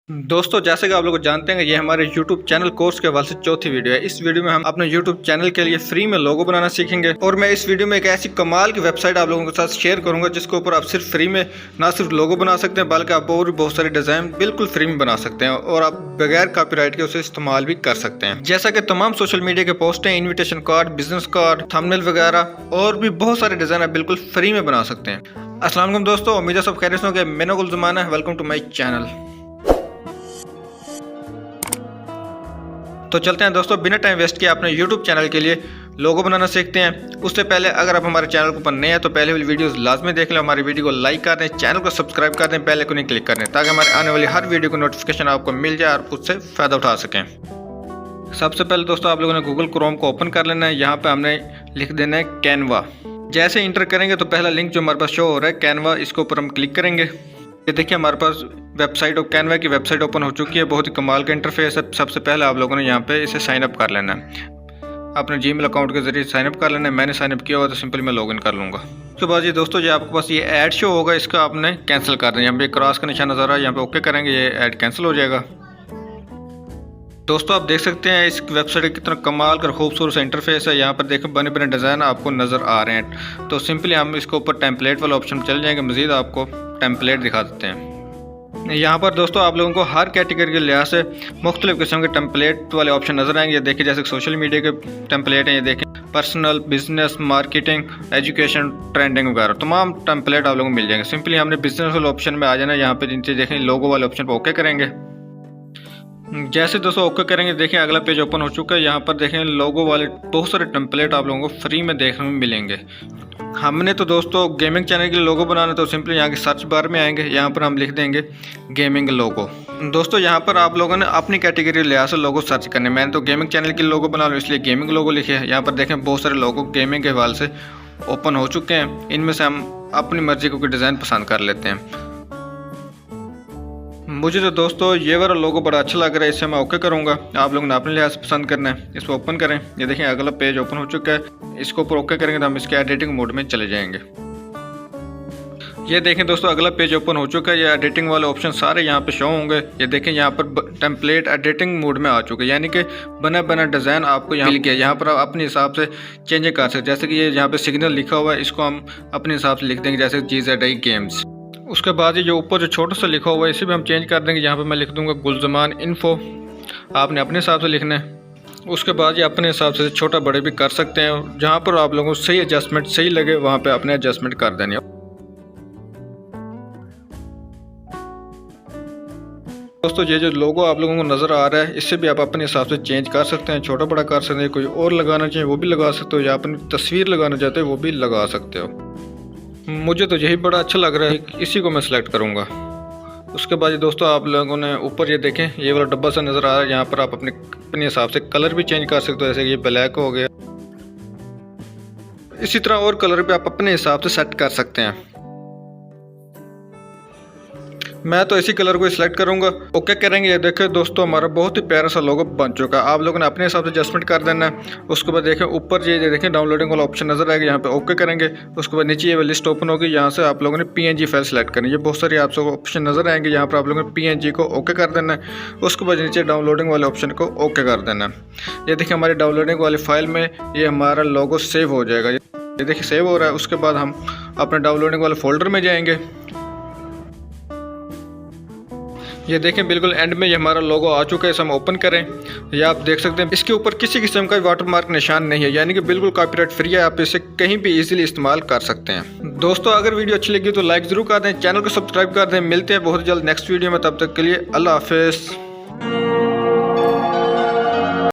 दोस्तों, जैसे कि आप लोग जानते हैं कि ये हमारे YouTube चैनल कोर्स के हवाले से चौथी वीडियो है। इस वीडियो में हम अपने YouTube चैनल के लिए फ्री में लोगो बनाना सीखेंगे और मैं इस वीडियो में एक ऐसी कमाल की वेबसाइट आप लोगों के साथ शेयर करूंगा जिसके ऊपर आप सिर्फ फ्री में ना सिर्फ लोगो बना सकते हैं बल्कि आप और भी बहुत सारे डिजाइन बिल्कुल फ्री में बना सकते हैं और आप बगैर कॉपीराइट के उसे इस्तेमाल भी कर सकते हैं। जैसा कि तमाम सोशल मीडिया के पोस्टें, invitation card, business card, thumbnail वगैरह और भी बहुत सारे डिजाइन आप बिल्कुल फ्री में बना सकते हैं। अस्सलाम वालेकुम दोस्तों, उम्मीद है सब खैरियत से होंगे। मैं गुल ज़माना है, वेलकम टू माई चैनल। तो चलते हैं दोस्तों, बिना टाइम वेस्ट किए अपने YouTube चैनल के लिए लोगो बनाना सीखते हैं। उससे पहले अगर आप हमारे चैनल को ऊपर नए हैं तो पहले वाली वीडियोस लाजमी देख लें, हमारी वीडियो को लाइक कर दें, चैनल को सब्सक्राइब कर दें, बेल आइकन क्लिक कर दें ताकि हमारे आने वाली हर वीडियो को नोटिफिकेशन आपको मिल जाए और उससे फ़ायदा उठा सकें। सबसे पहले दोस्तों आप लोगों ने गूगल क्रोम को ओपन कर लेना है। यहाँ पर हमने लिख देना है कैनवा। जैसे इंटर करेंगे तो पहला लिंक जो हमारे पास शो हो रहा है कैनवा, इसके ऊपर हम क्लिक करेंगे। ये देखिए हमारे पास वेबसाइट और कैनवा की वेबसाइट ओपन हो चुकी है। बहुत ही कमाल का इंटरफेस है। सबसे पहले आप लोगों ने यहाँ पे इसे साइन अप कर लेना है, अपने जीमेल अकाउंट के जरिए साइन अप कर लेना है। मैंने साइन अप किया हुआ तो सिंपली मैं लॉगिन कर लूँगा। उसके बाद ये दोस्तों जो आपके पास ये ऐड शो होगा इसका आपने कैंसिल कर देना। यहाँ पे क्रॉस का निशान नज़र आ रहा है, यहाँ पे ओके करेंगे, ये ऐड कैंसिल हो जाएगा। दोस्तों आप देख सकते हैं इस वेबसाइट का कितना कमाल का खूबसूरत सा इंटरफेस है। यहाँ पर देखो बने बने डिज़ाइन आपको नज़र आ रहे हैं। तो सिंपली हम इसके ऊपर टेम्पलेट वाला ऑप्शन चल जाएंगे, मज़ीद आपको टेम्पलेट दिखा देते हैं। यहाँ पर दोस्तों आप लोगों को हर कैटेगरी के लिहाज से मुख्तलिफ किस्म के टेम्पलेट वाले ऑप्शन नजर आएंगे। ये देखिए जैसे सोशल मीडिया के टेम्पलेट हैं, ये देखें personal, business, marketing, education, trending वगैरह तमाम टेम्पलेट आप लोगों को मिल जाएंगे। सिंपली हमने बिजनेस वाले ऑप्शन में आ जाना। यहाँ पे नीचे देखें लोगो वाले ऑप्शन पर ओके करेंगे। जैसे दोस्तों ओके करेंगे देखें अगला पेज ओपन हो चुका है। यहाँ पर देखें लोगो वाले बहुत सारे टेम्पलेट आप लोगों को फ्री में देखने में मिलेंगे। हमने तो दोस्तों गेमिंग चैनल के लिए लोगो बनाना, तो सिंपली यहाँ के सर्च बार में आएंगे, यहाँ पर हम लिख देंगे गेमिंग लोगो। दोस्तों यहाँ पर आप लोगों ने अपनी कैटेगरी लिहाज से लोगो सर्च करने। मैंने तो गेमिंग चैनल के लिए लोगो बना लो इसलिए गेमिंग लोगो लिखे है। यहाँ पर देखें बहुत सारे लोगो गेमिंग के हवाले से ओपन हो चुके हैं। इनमें से हम अपनी मर्जी को कोई डिज़ाइन पसंद कर लेते हैं। मुझे तो दोस्तों ये वाला लोगो बड़ा अच्छा लग रहा है, इससे मैं ओके करूँगा। आप लोगों ने अपने लिहाज से पसंद करना है। इसको ओपन करें, ये देखें अगला पेज ओपन हो चुका है। इसको ऊपर ओके करेंगे तो हम इसके एडिटिंग मोड में चले जाएंगे। ये देखें दोस्तों अगला पेज ओपन हो चुका है। ये एडिटिंग वाले ऑप्शन सारे यहाँ पे शो होंगे। ये देखें यहाँ पर टेम्पलेट एडिटिंग मोड में आ चुके हैं, यानी कि बना बना डिज़ाइन आपको यहाँ मिल गया। यहाँ पर आप अपने हिसाब से चेंज कर सकते हैं। जैसे कि ये यहाँ पे सिग्नल लिखा हुआ है, इसको हम अपने हिसाब से लिख देंगे, जैसे GZI गेम्स। उसके बाद ये जो ऊपर जो छोटा सा लिखा हुआ है इसे भी हम चेंज कर देंगे। यहाँ पे मैं लिख दूंगा गुलजमान इन्फो। आपने अपने हिसाब से लिखना है। उसके बाद ये अपने हिसाब से छोटा बड़े भी कर सकते हैं। जहाँ पर आप लोगों को सही एडजस्टमेंट सही लगे वहाँ पे अपने एडजस्टमेंट कर देनी है। दोस्तों ये जो लोगो आप लोगों को नज़र आ रहा है इससे भी आप अपने हिसाब से चेंज कर सकते हैं, छोटा बड़ा कर सकते हैं। कोई और लगाना चाहिए वो भी लगा सकते हो, या अपनी तस्वीर लगाना चाहते हो वो भी लगा सकते हो। मुझे तो यही बड़ा अच्छा लग रहा है, इसी को मैं सिलेक्ट करूँगा। उसके बाद दोस्तों आप लोगों ने ऊपर ये देखें ये वाला डब्बा सा नज़र आ रहा है। यहाँ पर आप अपने हिसाब से कलर भी चेंज कर सकते हो, जैसे ये ब्लैक हो गया। इसी तरह और कलर भी आप अपने हिसाब से सेट कर सकते हैं। मैं तो इसी कलर को सिलेक्ट करूंगा, ओके करेंगे। ये देखें दोस्तों हमारा बहुत ही प्यारा सा लोगो बन चुका है। आप लोगों ने अपने हिसाब से एडजस्टमेंट कर देना है। उसके बाद देखें ऊपर ये देखें डाउनलोडिंग वाला ऑप्शन नजर आएगा, यहाँ पे ओके करेंगे। उसके बाद नीचे ये लिस्ट ओपन होगी, यहाँ से आप लोगों ने PNG फाइल सेलेक्ट करनी है। ये बहुत सारे आपको ऑप्शन नजर आएंगे, यहाँ पर आप लोगों ने PNG को ओके कर देना है। उसके बाद नीचे डाउनलोडिंग वाले ऑप्शन को ओके कर देना है। ये देखिए हमारी डाउनलोडिंग वाली फाइल में ये हमारा लोगो सेव हो जाएगा। ये देखिए सेव हो रहा है। उसके बाद हम अपने डाउनलोडिंग वाले फोल्डर में जाएंगे। ये देखें बिल्कुल एंड में ये हमारा लोगो आ चुका है। इसे हम ओपन करें, ये आप देख सकते हैं इसके ऊपर किसी किस्म का वाटरमार्क निशान नहीं है, यानी कि बिल्कुल कॉपीराइट फ्री है। आप इसे कहीं भी इजीली इस्तेमाल कर सकते हैं। दोस्तों अगर वीडियो अच्छी लगी तो लाइक जरूर कर दें, चैनल को सब्सक्राइब कर दें। मिलते हैं बहुत जल्द नेक्स्ट वीडियो में, तब तक के लिए अल्लाह हाफिज़।